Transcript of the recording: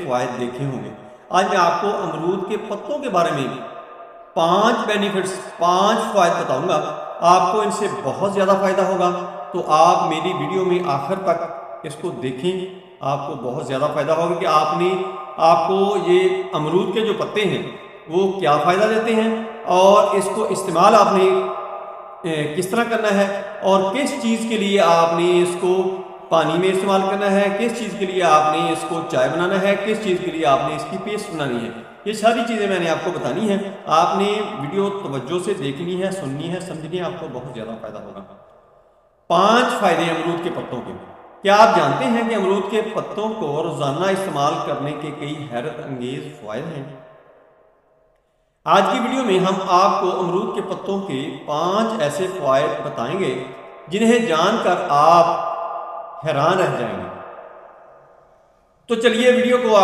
फ़वाइद देखे होंगे। आज मैं आपको अमरूद के पत्तों के बारे में 5 बेनिफिट्स, 5 फ़वाइद बताऊंगा। आपको इनसे बहुत ज़्यादा फ़ायदा होगा, तो आप मेरी वीडियो में आखिर तक इसको देखें। आपको बहुत ज़्यादा फ़ायदा होगा कि आपको ये अमरूद के जो पत्ते हैं वो क्या फ़ायदा देते हैं और इसको इस्तेमाल आपने किस तरह करना है और किस चीज़ के लिए आपने इसको पानी में इस्तेमाल करना है, किस चीज़ के लिए आपने इसको चाय बनाना है, किस चीज़ के लिए आपने इसकी पेस्ट बनानी है। ये सारी चीज़ें मैंने आपको बतानी है। आपने वीडियो तवज्जो से देखनी है, सुननी है, समझनी है, आपको बहुत ज़्यादा फ़ायदा होगा। 5 फ़ायदे अमरूद के पत्तों के। क्या आप जानते हैं कि अमरूद के पत्तों को रोज़ाना इस्तेमाल करने के कई हैरत अंगेज़ फ़वाइद हैं? आज की वीडियो में हम आपको अमरूद के पत्तों के 5 ऐसे फ़वाइद बताएंगे जिन्हें जानकर आप हैरान रह जाएंगे। तो चलिए वीडियो को